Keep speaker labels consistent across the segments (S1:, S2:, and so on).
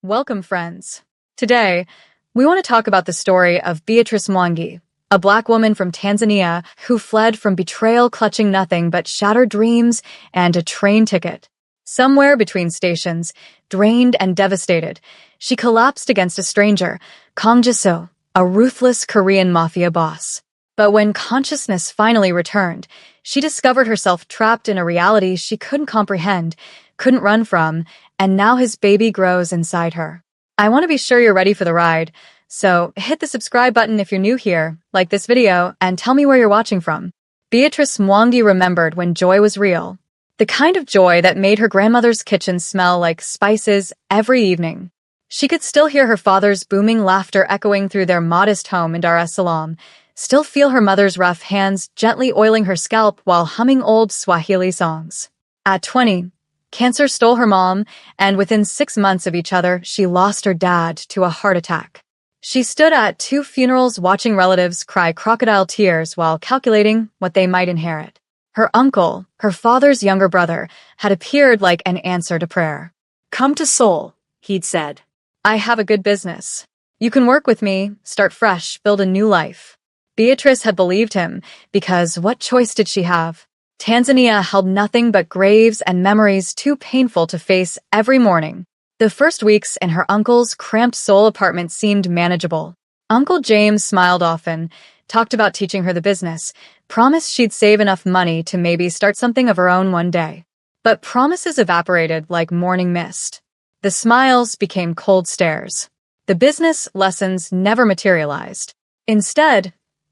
S1: Welcome, friends. Today, we want to talk about the story of Beatrice Mwangi, a black woman from Tanzania who fled from betrayal clutching nothing but shattered dreams and a train ticket. Somewhere between stations, drained and devastated, she collapsed against a stranger, Kang Jae-seo, a ruthless Korean mafia boss. But when consciousness finally returned, she discovered herself trapped in a reality she couldn't comprehend, couldn't run from, and now his baby grows inside her. I want to be sure you're ready for the ride, so hit the subscribe button if you're new here, like this video, and tell me where you're watching from. Beatrice Mwangi remembered when joy was real, the kind of joy that made her grandmother's kitchen smell like spices every evening. She could still hear her father's booming laughter echoing through their modest home in Dar es Salaam, still feel her mother's rough hands gently oiling her scalp while humming old Swahili songs. At 20, cancer stole her mom, and within 6 months of each other, she lost her dad to a heart attack. She stood at 2 funerals watching relatives cry crocodile tears while calculating what they might inherit. Her uncle, her father's younger brother, had appeared like an answer to prayer. "Come to Seoul," he'd said. "I have a good business. You can work with me, start fresh, build a new life." Beatrice had believed him, because what choice did she have? Tanzania held nothing but graves and memories too painful to face every morning. The first weeks in her uncle's cramped Seoul apartment seemed manageable. Uncle James smiled often, talked about teaching her the business, promised she'd save enough money to maybe start something of her own one day. But promises evaporated like morning mist. The smiles became cold stares. The business lessons never materialized. Instead,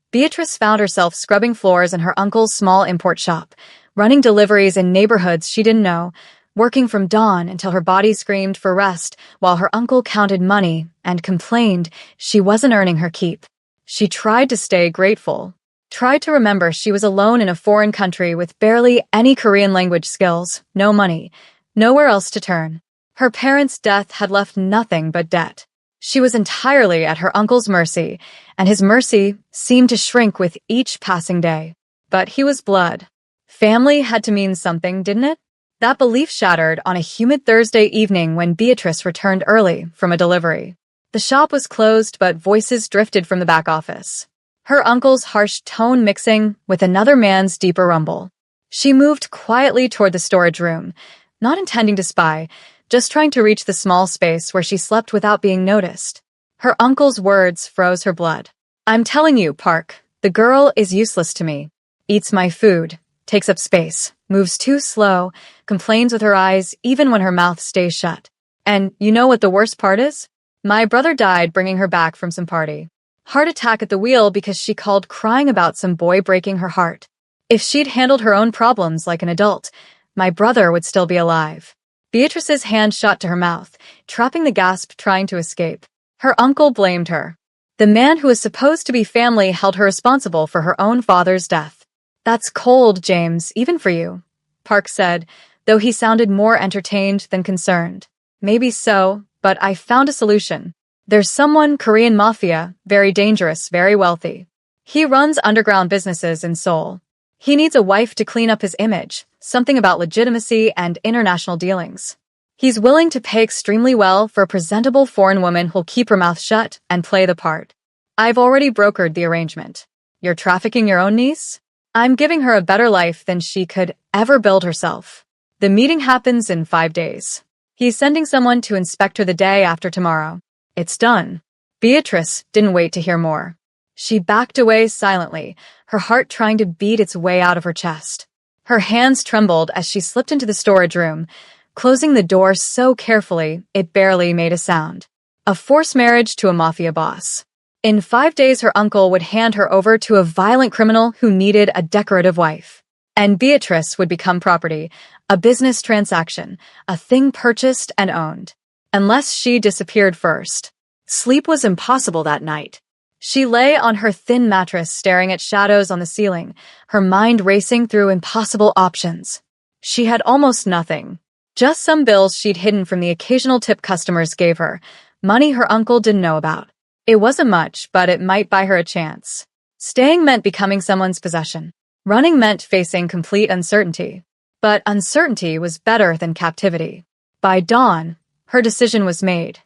S1: Beatrice found herself scrubbing floors in her uncle's small import shop, running deliveries in neighborhoods she didn't know, working from dawn until her body screamed for rest while her uncle counted money and complained she wasn't earning her keep. She tried to stay grateful, tried to remember she was alone in a foreign country with barely any Korean language skills, no money, nowhere else to turn. Her parents' death had left nothing but debt. She was entirely at her uncle's mercy, and his mercy seemed to shrink with each passing day. But he was blood. Family had to mean something, didn't it? That belief shattered on a humid Thursday evening when Beatrice returned early from a delivery. The shop was closed, but voices drifted from the back office. Her uncle's harsh tone mixing with another man's deeper rumble. She moved quietly toward the storage room, not intending to spy, just trying to reach the small space where she slept without being noticed. Her uncle's words froze her blood. "I'm telling you, Park, the girl is useless to me. Eats my food, takes up space, moves too slow, complains with her eyes even when her mouth stays shut. And you know what the worst part is? My brother died bringing her back from some party. Heart attack at the wheel because she called crying about some boy breaking her heart. If she'd handled her own problems like an adult, my brother would still be alive." Beatrice's hand shot to her mouth, trapping the gasp trying to escape. Her uncle blamed her. The man who was supposed to be family held her responsible for her own father's death. "That's cold, James, even for you," Park said, though he sounded more entertained than concerned. "Maybe so, but I found a solution. There's someone, Korean Mafia, very dangerous, very wealthy. He runs underground businesses in Seoul. He needs a wife to clean up his image, something about legitimacy and international dealings. He's willing to pay extremely well for a presentable foreign woman who'll keep her mouth shut and play the part. I've already brokered the arrangement. You're trafficking your own niece? I'm giving her a better life than she could ever build herself. The meeting happens in 5 days. He's sending someone to inspect her the day after tomorrow. It's done." Beatrice didn't wait to hear more. She backed away silently, her heart trying to beat its way out of her chest. Her hands trembled as she slipped into the storage room, closing the door so carefully it barely made a sound. A forced marriage to a mafia boss. In 5 days, her uncle would hand her over to a violent criminal who needed a decorative wife. And Beatrice would become property, a business transaction, a thing purchased and owned. Unless she disappeared first. Sleep was impossible that night. She lay on her thin mattress staring at shadows on the ceiling, her mind racing through impossible options. She had almost nothing. Just some bills she'd hidden from the occasional tip customers gave her, money her uncle didn't know about. It wasn't much, but it might buy her a chance. Staying meant becoming someone's possession. Running meant facing complete uncertainty. But uncertainty was better than captivity. By dawn, her decision was made.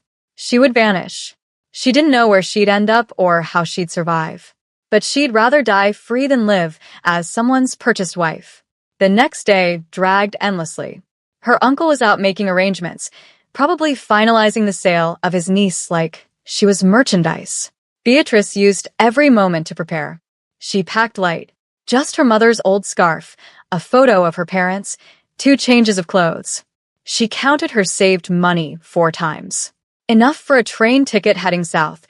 S1: She would vanish. She didn't know where she'd end up or how she'd survive. But she'd rather die free than live as someone's purchased wife. The next day dragged endlessly. Her uncle was out making arrangements, probably finalizing the sale of his niece like she was merchandise. Beatrice used every moment to prepare. She packed light. Just her mother's old scarf, a photo of her parents, 2 changes of clothes. She counted her saved money 4 times. Enough for a train ticket heading south,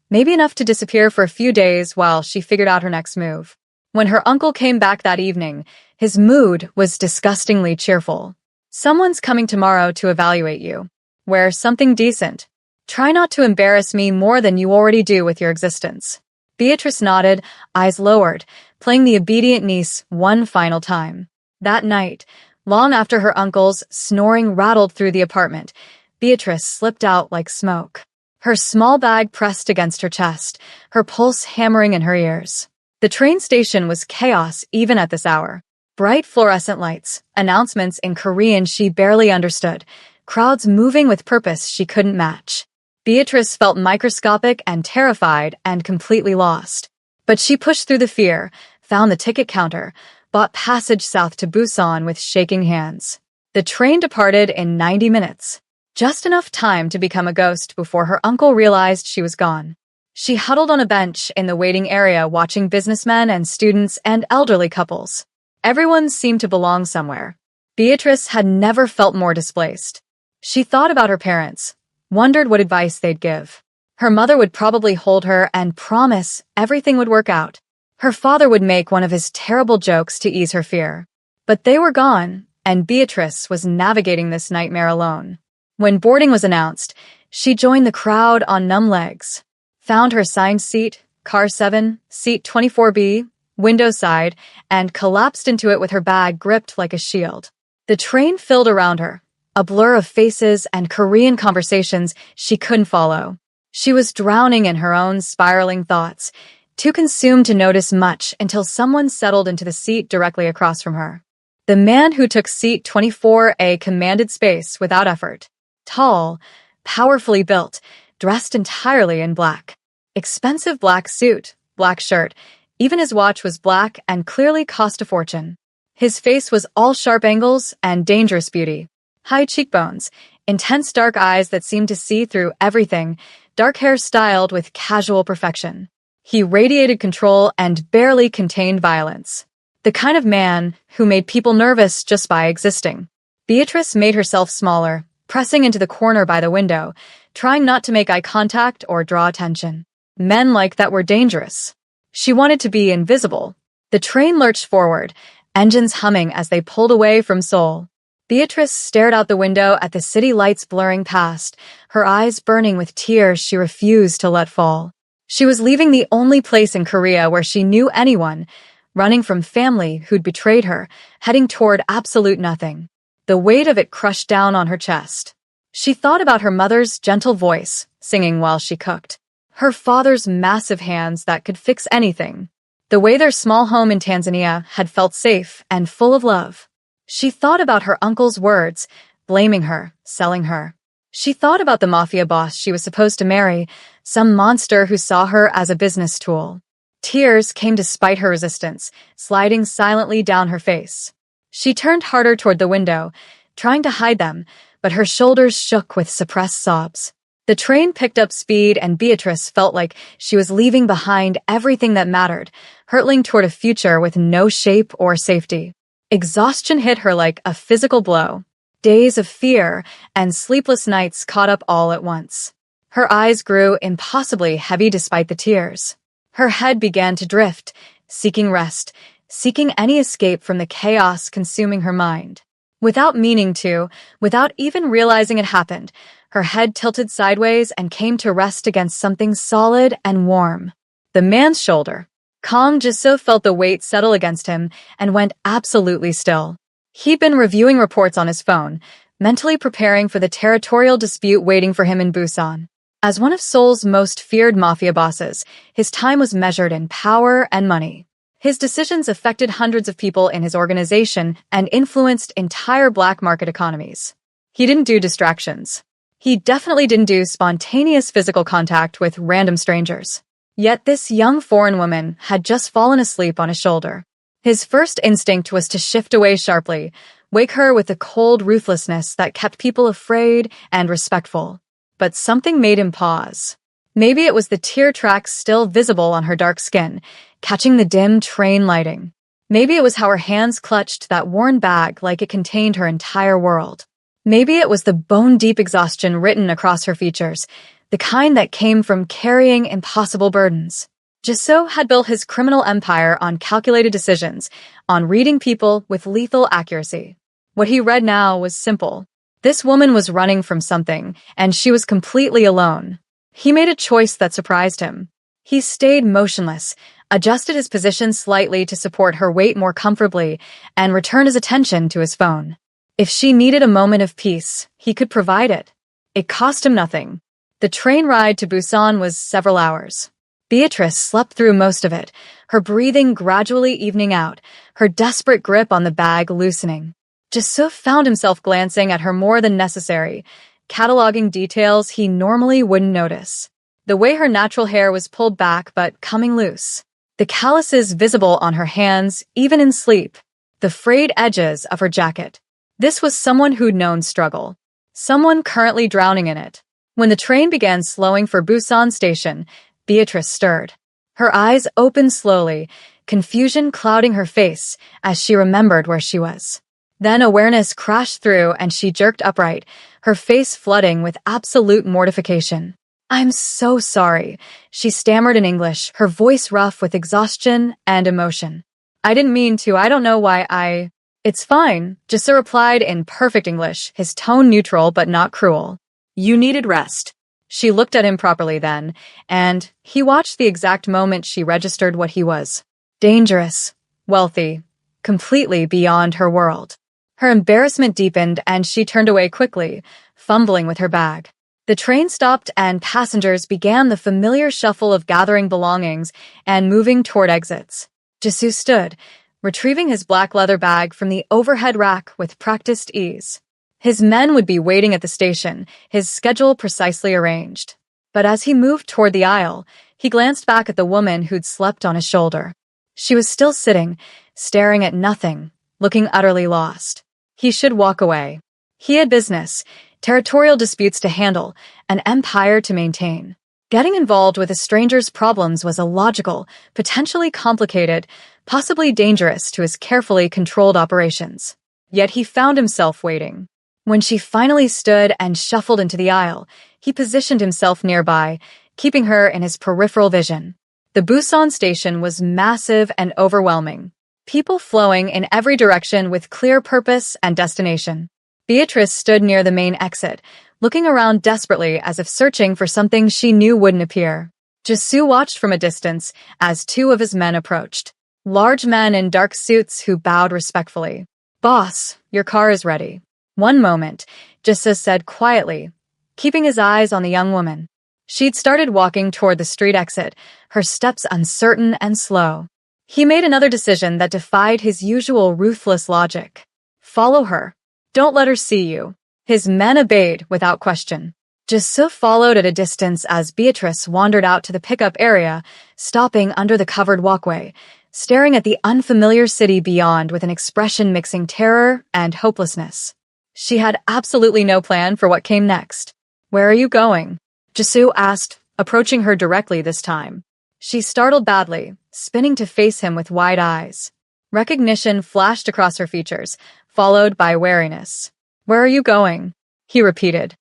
S1: maybe enough to disappear for a few days while she figured out her next move. When her uncle came back that evening, his mood was disgustingly cheerful. Someone's coming tomorrow to evaluate you. Wear something decent. Try not to embarrass me more than you already do with your existence. Beatrice nodded, eyes lowered, playing the obedient niece one final time. That night, long after her uncle's snoring rattled through the apartment, Beatrice slipped out like smoke. Her small bag pressed against her chest, her pulse hammering in her ears. The train station was chaos even at this hour. Bright fluorescent lights, announcements in Korean she barely understood, crowds moving with purpose she couldn't match. Beatrice felt microscopic and terrified and completely lost. But she pushed through the fear, found the ticket counter, bought passage south to Busan with shaking hands. The train departed in 90 minutes. Just enough time to become a ghost before her uncle realized she was gone. She huddled on a bench in the waiting area watching businessmen and students and elderly couples. Everyone seemed to belong somewhere. Beatrice had never felt more displaced. She thought about her parents, wondered what advice they'd give. Her mother would probably hold her and promise everything would work out. Her father would make one of his terrible jokes to ease her fear. But they were gone, and Beatrice was navigating this nightmare alone. When boarding was announced, she joined the crowd on numb legs, found her assigned seat, car 7, seat 24B, window side, and collapsed into it with her bag gripped like a shield. The train filled around her, a blur of faces and Korean conversations she couldn't follow. She was drowning in her own spiraling thoughts, too consumed to notice much until someone settled into the seat directly across from her. The man who took seat 24A commanded space without effort. Tall, powerfully built, dressed entirely in black. Expensive black suit, black shirt. Even his watch was black and clearly cost a fortune. His face was all sharp angles and dangerous beauty. High cheekbones, intense dark eyes that seemed to see through everything, dark hair styled with casual perfection. He radiated control and barely contained violence. The kind of man who made people nervous just by existing. Beatrice made herself smaller, pressing into the corner by the window, trying not to make eye contact or draw attention. Men like that were dangerous. She wanted to be invisible. The train lurched forward, engines humming as they pulled away from Seoul. Beatrice stared out the window at the city lights blurring past, her eyes burning with tears she refused to let fall. She was leaving the only place in Korea where she knew anyone, running from family who'd betrayed her, heading toward absolute nothing. The weight of it crushed down on her chest. She thought about her mother's gentle voice, singing while she cooked. Her father's massive hands that could fix anything. The way their small home in Tanzania had felt safe and full of love. She thought about her uncle's words, blaming her, selling her. She thought about the Mafia boss she was supposed to marry, some monster who saw her as a business tool. Tears came despite her resistance, sliding silently down her face. She turned harder toward the window, trying to hide them, but her shoulders shook with suppressed sobs. The train picked up speed and Beatrice felt like she was leaving behind everything that mattered, hurtling toward a future with no shape or safety. Exhaustion hit her like a physical blow. Days of fear and sleepless nights caught up all at once. Her eyes grew impossibly heavy despite the tears. Her head began to drift, seeking rest, seeking any escape from the chaos consuming her mind. Without meaning to, without even realizing it happened, her head tilted sideways and came to rest against something solid and warm. The man's shoulder. Kang Jisoo felt the weight settle against him and went absolutely still. He'd been reviewing reports on his phone, mentally preparing for the territorial dispute waiting for him in Busan. As one of Seoul's most feared mafia bosses, his time was measured in power and money. His decisions affected hundreds of people in his organization and influenced entire black market economies. He didn't do distractions. He definitely didn't do spontaneous physical contact with random strangers. Yet this young foreign woman had just fallen asleep on his shoulder. His first instinct was to shift away sharply, wake her with the cold ruthlessness that kept people afraid and respectful. But something made him pause. Maybe it was the tear tracks still visible on her dark skin, catching the dim train lighting. Maybe it was how her hands clutched that worn bag like it contained her entire world. Maybe it was the bone-deep exhaustion written across her features, the kind that came from carrying impossible burdens. Jisoo had built his criminal empire on calculated decisions, on reading people with lethal accuracy. What he read now was simple. This woman was running from something, and she was completely alone. He made a choice that surprised him. He stayed motionless, adjusted his position slightly to support her weight more comfortably, and returned his attention to his phone. If she needed a moment of peace, he could provide it. It cost him nothing. The train ride to Busan was several hours. Beatrice slept through most of it, her breathing gradually evening out, her desperate grip on the bag loosening. Jisoo found himself glancing at her more than necessary, cataloging details he normally wouldn't notice. The way her natural hair was pulled back but coming loose. The calluses visible on her hands, even in sleep. The frayed edges of her jacket. This was someone who'd known struggle. Someone currently drowning in it. When the train began slowing for Busan Station, Beatrice stirred. Her eyes opened slowly, confusion clouding her face as she remembered where she was. Then awareness crashed through and she jerked upright, her face flooding with absolute mortification. "I'm so sorry," she stammered in English, her voice rough with exhaustion and emotion. "I didn't mean to. I don't know why I—" "It's fine," Jisoo replied in perfect English, his tone neutral but not cruel. "You needed rest." She looked at him properly then, and he watched the exact moment she registered what he was. Dangerous, wealthy, completely beyond her world. Her embarrassment deepened and she turned away quickly, fumbling with her bag. The train stopped and passengers began the familiar shuffle of gathering belongings and moving toward exits. Jisoo stood, retrieving his black leather bag from the overhead rack with practiced ease. His men would be waiting at the station, his schedule precisely arranged. But as he moved toward the aisle, he glanced back at the woman who'd slept on his shoulder. She was still sitting, staring at nothing, looking utterly lost. He should walk away. He had business, territorial disputes to handle, an empire to maintain. Getting involved with a stranger's problems was illogical, potentially complicated, possibly dangerous to his carefully controlled operations. Yet he found himself waiting. When she finally stood and shuffled into the aisle, he positioned himself nearby, keeping her in his peripheral vision. The Busan station was massive and overwhelming. People flowing in every direction with clear purpose and destination. Beatrice stood near the main exit, looking around desperately as if searching for something she knew wouldn't appear. Jisoo watched from a distance as two of his men approached. Large men in dark suits who bowed respectfully. "Boss, your car is ready." "One moment," Jisoo said quietly, keeping his eyes on the young woman. She'd started walking toward the street exit, her steps uncertain and slow. He made another decision that defied his usual ruthless logic. "Follow her. Don't let her see you." His men obeyed without question. Jisoo followed at a distance as Beatrice wandered out to the pickup area, stopping under the covered walkway, staring at the unfamiliar city beyond with an expression mixing terror and hopelessness. She had absolutely no plan for what came next. "Where are you going?" Jisoo asked, approaching her directly this time. She startled badly, spinning to face him with wide eyes. Recognition flashed across her features, followed by wariness. "Where are you going?" he repeated.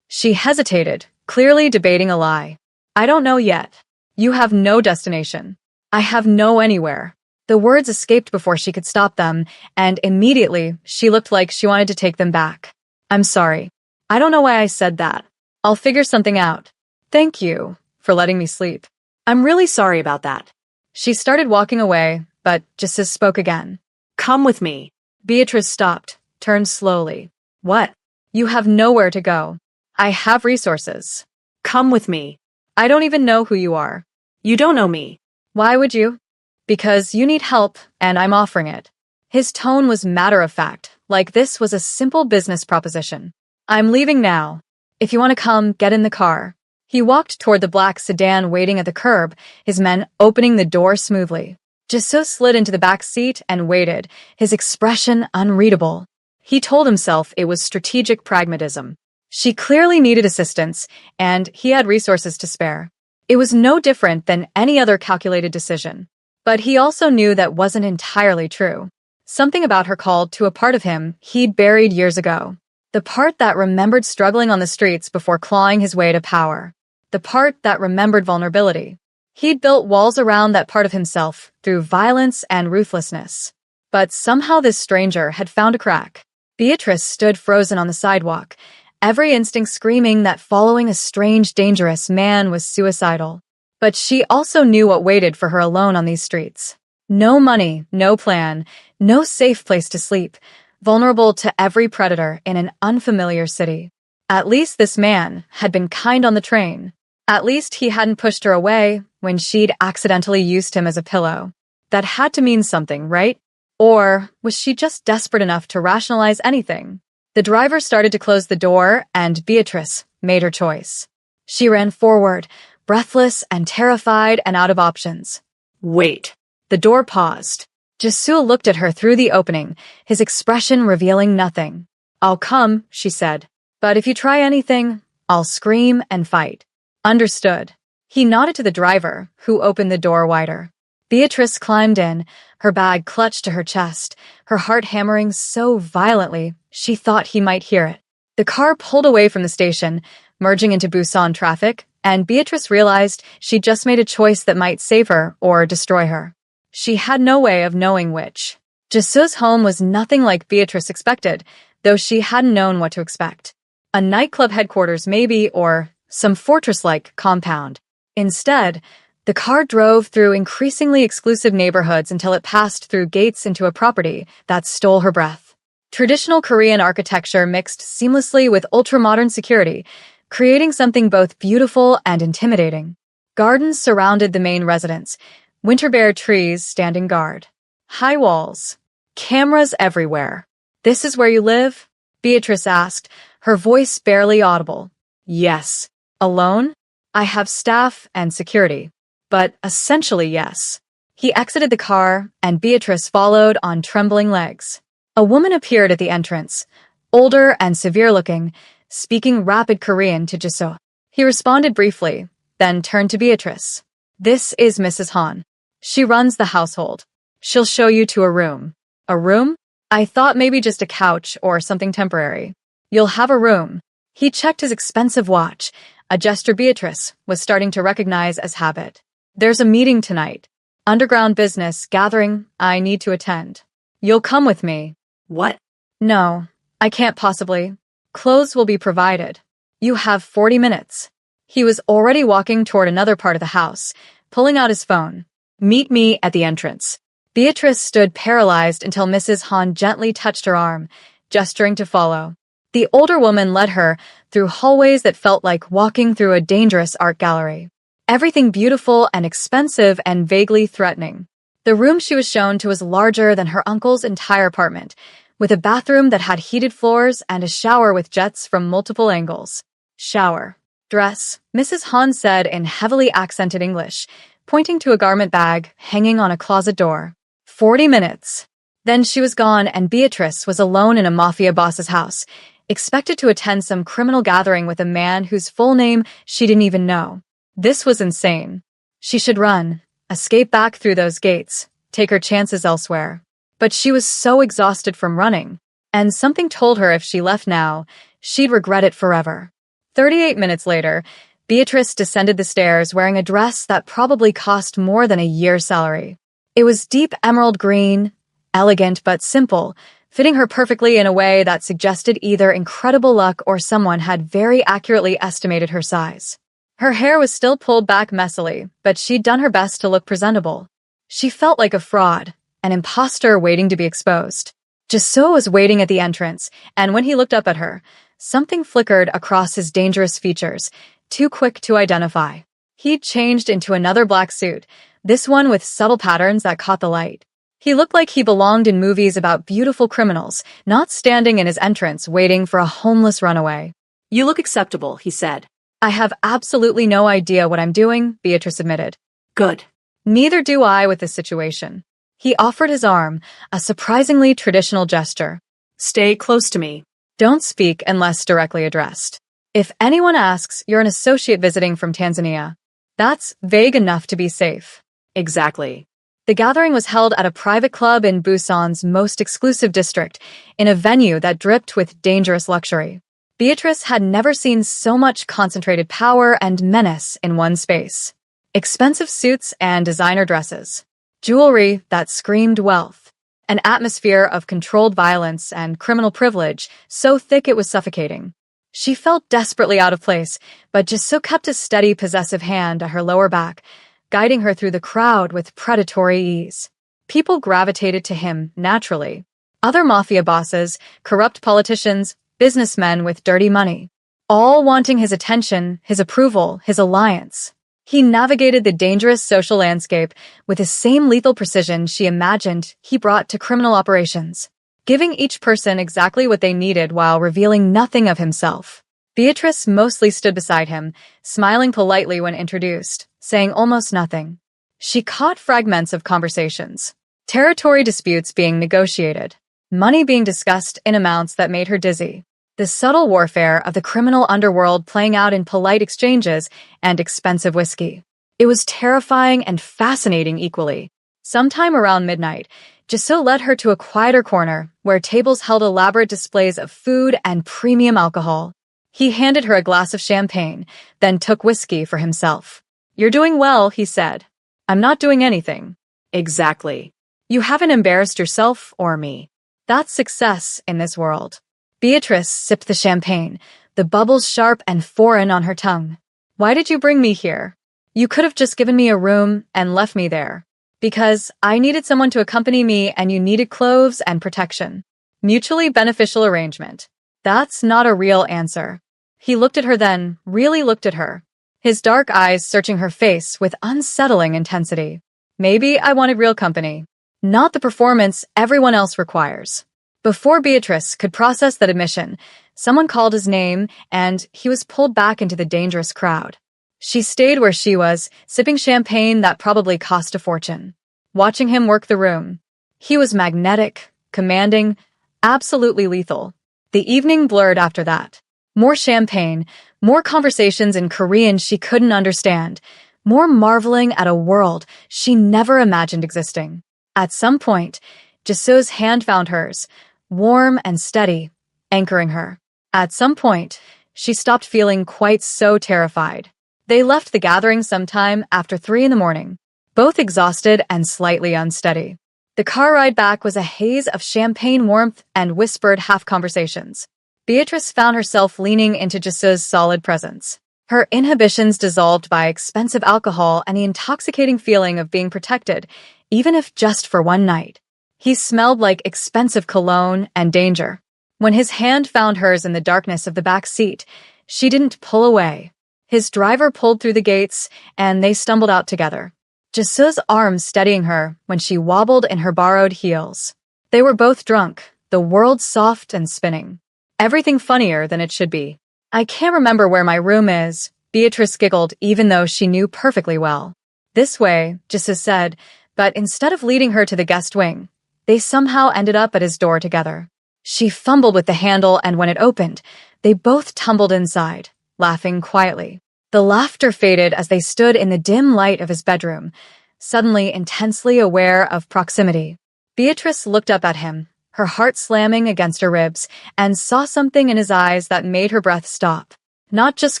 S1: She hesitated, clearly debating a lie. "I don't know yet. You have no destination. I have no anywhere." The words escaped before she could stop them, and immediately she looked like she wanted to take them back. "I'm sorry. I don't know why I said that. I'll figure something out. Thank you for letting me sleep." "I'm really sorry about that." She started walking away, but Jisoo spoke again. "Come with me." Beatrice stopped, turned slowly. "What? You have nowhere to go. I have resources." "Come with me." "I don't even know who you are." "You don't know me." "Why would you?" "Because you need help, and I'm offering it." His tone was matter-of-fact, like this was a simple business proposition. "I'm leaving now." If you want to come, get in the car. He walked toward the black sedan waiting at the curb, his men opening the door smoothly. Jisoo slid into the back seat and waited, his expression unreadable. He told himself it was strategic pragmatism. She clearly needed assistance, and he had resources to spare. It was no different than any other calculated decision. But he also knew that wasn't entirely true. Something about her called to a part of him he'd buried years ago. The part that remembered struggling on the streets before clawing his way to power. The part that remembered vulnerability. He'd built walls around that part of himself through violence and ruthlessness. But somehow this stranger had found a crack. Beatrice stood frozen on the sidewalk, every instinct screaming that following a strange, dangerous man was suicidal. But she also knew what waited for her alone on these streets. No money, no plan, no safe place to sleep, vulnerable to every predator in an unfamiliar city. At least this man had been kind on the train. At least he hadn't pushed her away when she'd accidentally used him as a pillow. That had to mean something, right? Or was she just desperate enough to rationalize anything? The driver started to close the door, and Beatrice made her choice. She ran forward, breathless and terrified and out of options. Wait. The door paused. Jisoo looked at her through the opening, his expression revealing nothing. I'll come, she said. But if you try anything, I'll scream and fight. Understood. He nodded to the driver, who opened the door wider. Beatrice climbed in, her bag clutched to her chest, her heart hammering so violently she thought he might hear it. The car pulled away from the station, merging into Busan traffic, and Beatrice realized she'd just made a choice that might save her or destroy her. She had no way of knowing which. Jisoo's home was nothing like Beatrice expected, though she hadn't known what to expect. A nightclub headquarters maybe, or some fortress-like compound. Instead, the car drove through increasingly exclusive neighborhoods until it passed through gates into a property that stole her breath. Traditional Korean architecture mixed seamlessly with ultra-modern security, creating something both beautiful and intimidating. Gardens surrounded the main residence, winter-bare trees standing guard. High walls. Cameras everywhere. This is where you live? Beatrice asked, her voice barely audible. Yes. Alone? I have staff and security. But essentially yes. He exited the car, and Beatrice followed on trembling legs. A woman appeared at the entrance, older and severe-looking, speaking rapid Korean to Jisoo. He responded briefly, then turned to Beatrice. This is Mrs. Han. She runs the household. She'll show you to a room. A room? I thought maybe just a couch or something temporary. You'll have a room. He checked his expensive watch, a gesture Beatrice was starting to recognize as habit. There's a meeting tonight. Underground business gathering I need to attend. You'll come with me. What? No, I can't possibly. Clothes will be provided. You have 40 minutes. He was already walking toward another part of the house, pulling out his phone. Meet me at the entrance. Beatrice stood paralyzed until Mrs. Han gently touched her arm, gesturing to follow. The older woman led her through hallways that felt like walking through a dangerous art gallery. Everything beautiful and expensive and vaguely threatening. The room she was shown to was larger than her uncle's entire apartment, with a bathroom that had heated floors and a shower with jets from multiple angles. Shower. Dress, Mrs. Han said in heavily accented English, pointing to a garment bag hanging on a closet door. 40 minutes. Then she was gone, and Beatrice was alone in a Mafia boss's house, expected to attend some criminal gathering with a man whose full name she didn't even know. This was insane. She should run, escape back through those gates, take her chances elsewhere. But she was so exhausted from running, and something told her if she left now, she'd regret it forever. 38 minutes later, Beatrice descended the stairs wearing a dress that probably cost more than a year's salary. It was deep emerald green, elegant but simple, fitting her perfectly in a way that suggested either incredible luck or someone had very accurately estimated her size. Her hair was still pulled back messily, but she'd done her best to look presentable. She felt like a fraud, an imposter waiting to be exposed. Jisoo was waiting at the entrance, and when he looked up at her, something flickered across his dangerous features, too quick to identify. He'd changed into another black suit, this one with subtle patterns that caught the light. He looked like he belonged in movies about beautiful criminals, not standing in his entrance waiting for a homeless runaway.
S2: You look acceptable, he said.
S1: I have absolutely no idea what I'm doing, Beatrice admitted.
S2: Good.
S1: Neither do I with this situation. He offered his arm, a surprisingly traditional gesture.
S2: Stay close to me.
S1: Don't speak unless directly addressed. If anyone asks, you're an associate visiting from Tanzania. That's vague enough to be safe.
S2: Exactly.
S1: The gathering was held at a private club in Busan's most exclusive district, in a venue that dripped with dangerous luxury. Beatrice had never seen so much concentrated power and menace in one space. Expensive suits and designer dresses. Jewelry that screamed wealth. An atmosphere of controlled violence and criminal privilege so thick it was suffocating. She felt desperately out of place, but Jisoo kept a steady, possessive hand at her lower back, guiding her through the crowd with predatory ease. People gravitated to him naturally. Other mafia bosses, corrupt politicians, businessmen with dirty money. All wanting his attention, his approval, his alliance. He navigated the dangerous social landscape with the same lethal precision she imagined he brought to criminal operations, giving each person exactly what they needed while revealing nothing of himself. Beatrice mostly stood beside him, smiling politely when introduced, saying almost nothing. She caught fragments of conversations, territory disputes being negotiated, money being discussed in amounts that made her dizzy. The subtle warfare of the criminal underworld playing out in polite exchanges and expensive whiskey. It was terrifying and fascinating equally. Sometime around midnight, Jisoo led her to a quieter corner where tables held elaborate displays of food and premium alcohol. He handed her a glass of champagne, then took whiskey for himself. You're doing well, he said. I'm not doing anything.
S2: Exactly.
S1: You haven't embarrassed yourself or me. That's success in this world. Beatrice sipped the champagne, the bubbles sharp and foreign on her tongue. Why did you bring me here? You could have just given me a room and left me there. Because I needed someone to accompany me and you needed clothes and protection. Mutually beneficial arrangement. That's not a real answer. He looked at her then, really looked at her. His dark eyes searching her face with unsettling intensity. Maybe I wanted real company. Not the performance everyone else requires. Before Beatrice could process that admission, someone called his name and he was pulled back into the dangerous crowd. She stayed where she was, sipping champagne that probably cost a fortune, watching him work the room. He was magnetic, commanding, absolutely lethal. The evening blurred after that. More champagne, more conversations in Korean she couldn't understand, more marveling at a world she never imagined existing. At some point, Jisoo's hand found hers, warm and steady, anchoring her. At some point, she stopped feeling quite so terrified. They left the gathering sometime after 3 a.m, both exhausted and slightly unsteady. The car ride back was a haze of champagne warmth and whispered half-conversations. Beatrice found herself leaning into Jisoo's solid presence. Her inhibitions dissolved by expensive alcohol and the intoxicating feeling of being protected, even if just for one night. He smelled like expensive cologne and danger. When his hand found hers in the darkness of the back seat, she didn't pull away. His driver pulled through the gates, and they stumbled out together. Jisoo's arms steadying her when she wobbled in her borrowed heels. They were both drunk, the world soft and spinning. Everything funnier than it should be. I can't remember where my room is, Beatrice giggled even though she knew perfectly well. This way, Jisoo said, but instead of leading her to the guest wing, they somehow ended up at his door together. She fumbled with the handle and when it opened, they both tumbled inside, laughing quietly. The laughter faded as they stood in the dim light of his bedroom, suddenly intensely aware of proximity. Beatrice looked up at him, her heart slamming against her ribs, and saw something in his eyes that made her breath stop. Not just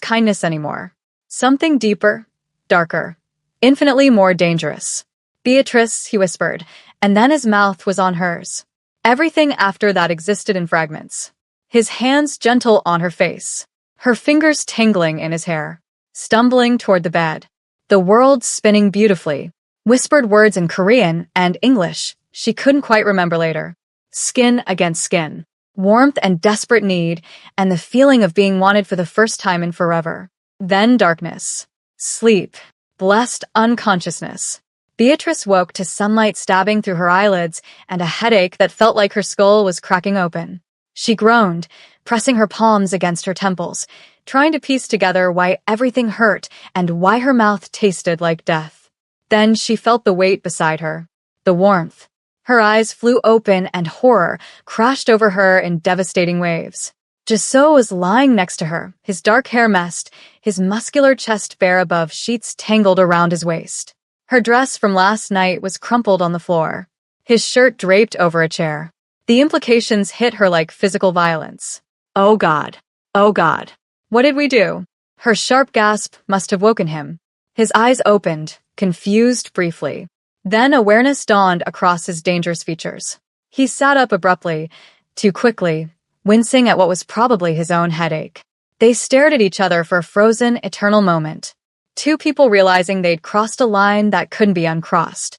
S1: kindness anymore. Something deeper, darker, infinitely more dangerous. Beatrice, he whispered, and then his mouth was on hers. Everything after that existed in fragments. His hands gentle on her face, her fingers tingling in his hair, stumbling toward the bed. The world spinning beautifully. Whispered words in Korean and English she couldn't quite remember later. Skin against skin. Warmth and desperate need, and the feeling of being wanted for the first time in forever. Then darkness. Sleep. Blessed unconsciousness. Beatrice woke to sunlight stabbing through her eyelids and a headache that felt like her skull was cracking open. She groaned, pressing her palms against her temples, trying to piece together why everything hurt and why her mouth tasted like death. Then she felt the weight beside her, the warmth. Her eyes flew open and horror crashed over her in devastating waves. Jisoo was lying next to her, his dark hair messed, his muscular chest bare above sheets tangled around his waist. Her dress from last night was crumpled on the floor, his shirt draped over a chair. The implications hit her like physical violence. Oh God. Oh God. What did we do? Her sharp gasp must have woken him. His eyes opened, confused briefly. Then awareness dawned across his dangerous features. He sat up abruptly, too quickly, wincing at what was probably his own headache. They stared at each other for a frozen, eternal moment. Two people realizing they'd crossed a line that couldn't be uncrossed.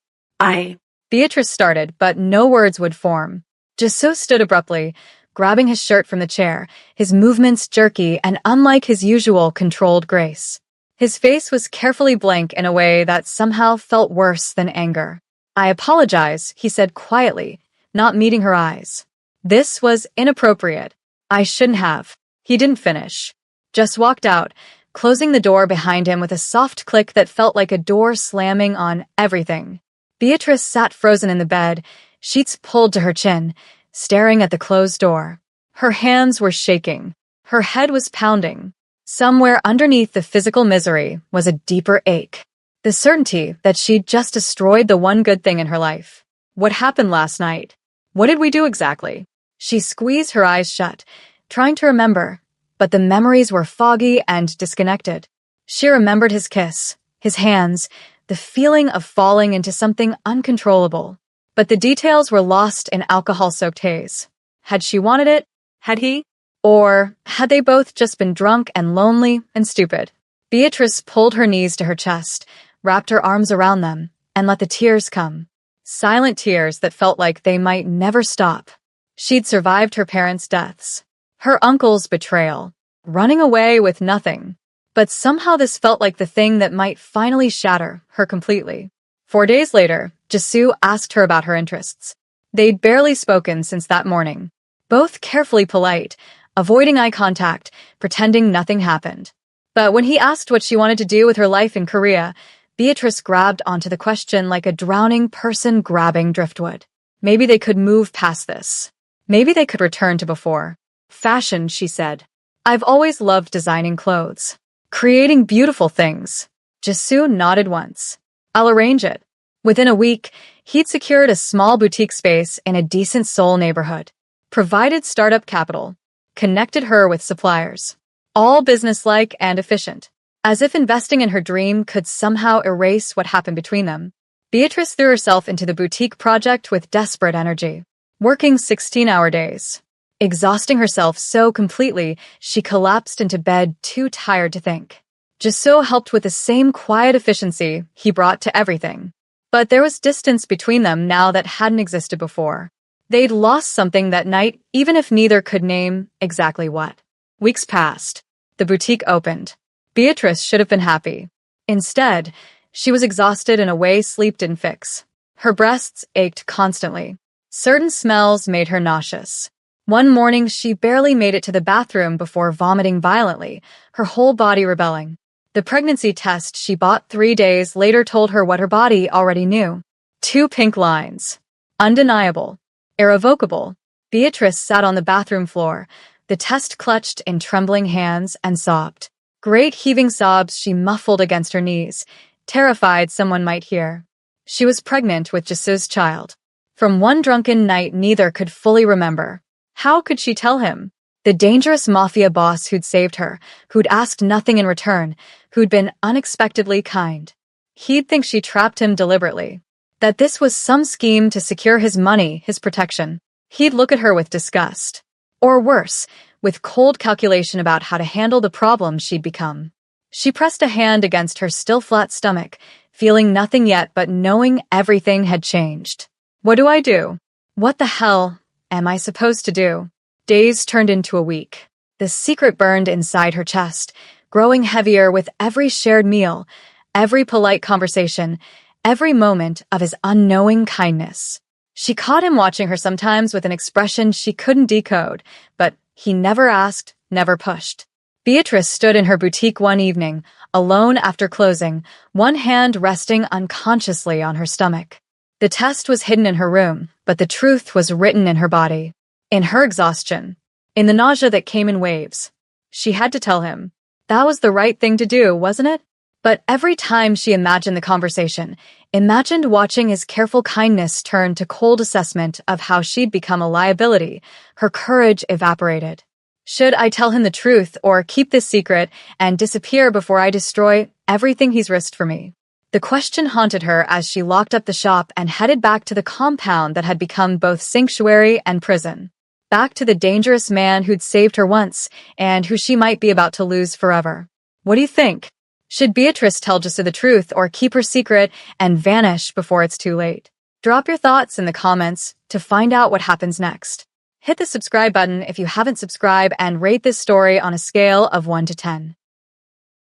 S1: Beatrice started, but no words would form. Jisoo stood abruptly, grabbing his shirt from the chair, his movements jerky and unlike his usual controlled grace. His face was carefully blank in a way that somehow felt worse than anger. I apologize, he said quietly, not meeting her eyes. This was inappropriate. I shouldn't have. He didn't finish. Just walked out, closing the door behind him with a soft click that felt like a door slamming on everything. Beatrice sat frozen in the bed, sheets pulled to her chin, staring at the closed door. Her hands were shaking. Her head was pounding. Somewhere underneath the physical misery was a deeper ache. The certainty that she'd just destroyed the one good thing in her life. What happened last night? What did we do exactly? She squeezed her eyes shut, trying to remember, but the memories were foggy and disconnected. She remembered his kiss, his hands, the feeling of falling into something uncontrollable. But the details were lost in alcohol-soaked haze. Had she wanted it? Had he? Or had they both just been drunk and lonely and stupid? Beatrice pulled her knees to her chest, wrapped her arms around them, and let the tears come. Silent tears that felt like they might never stop. She'd survived her parents' deaths, her uncle's betrayal, running away with nothing. But somehow this felt like the thing that might finally shatter her completely. 4 days later, Jisoo asked her about her interests. They'd barely spoken since that morning, both carefully polite, avoiding eye contact, pretending nothing happened. But when he asked what she wanted to do with her life in Korea, Beatrice grabbed onto the question like a drowning person grabbing driftwood. Maybe they could move past this. Maybe they could return to before. Fashion, she said. I've always loved designing clothes. Creating beautiful things. Jisoo nodded once. I'll arrange it. Within a week, he'd secured a small boutique space in a decent Seoul neighborhood. Provided startup capital. Connected her with suppliers. All businesslike and efficient. As if investing in her dream could somehow erase what happened between them. Beatrice threw herself into the boutique project with desperate energy. Working 16-hour days. Exhausting herself so completely, she collapsed into bed too tired to think. Jisoo helped with the same quiet efficiency he brought to everything. But there was distance between them now that hadn't existed before. They'd lost something that night, even if neither could name exactly what. Weeks passed. The boutique opened. Beatrice should have been happy. Instead, she was exhausted in a way sleep didn't fix. Her breasts ached constantly. Certain smells made her nauseous. One morning, she barely made it to the bathroom before vomiting violently, her whole body rebelling. The pregnancy test she bought 3 days later told her what her body already knew. 2 pink lines. Undeniable. Irrevocable. Beatrice sat on the bathroom floor, the test clutched in trembling hands, and sobbed. Great heaving sobs she muffled against her knees, terrified someone might hear. She was pregnant with Jisoo's child. From one drunken night neither could fully remember. How could she tell him? The dangerous Mafia boss who'd saved her, who'd asked nothing in return, who'd been unexpectedly kind. He'd think she trapped him deliberately. That this was some scheme to secure his money, his protection. He'd look at her with disgust. Or worse, with cold calculation about how to handle the problem she'd become. She pressed a hand against her still flat stomach, feeling nothing yet but knowing everything had changed. What do I do? What the hell am I supposed to do? Days turned into a week. The secret burned inside her chest, growing heavier with every shared meal, every polite conversation, every moment of his unknowing kindness. She caught him watching her sometimes with an expression she couldn't decode, but He never asked, never pushed. Beatrice stood in her boutique one evening, alone after closing, one hand resting unconsciously on her stomach. The test was hidden in her room, but the truth was written in her body. In her exhaustion. In the nausea that came in waves. She had to tell him. That was the right thing to do, wasn't it? But every time she imagined the conversation, imagined watching his careful kindness turn to cold assessment of how she'd become a liability, her courage evaporated. Should I tell him the truth or keep this secret and disappear before I destroy everything he's risked for me? The question haunted her as she locked up the shop and headed back to the compound that had become both sanctuary and prison. Back to the dangerous man who'd saved her once and who she might be about to lose forever. What do you think? Should Beatrice tell Jessa the truth or keep her secret and vanish before it's too late? Drop your thoughts in the comments to find out what happens next. Hit the subscribe button if you haven't subscribed and rate this story on a scale of 1 to 10.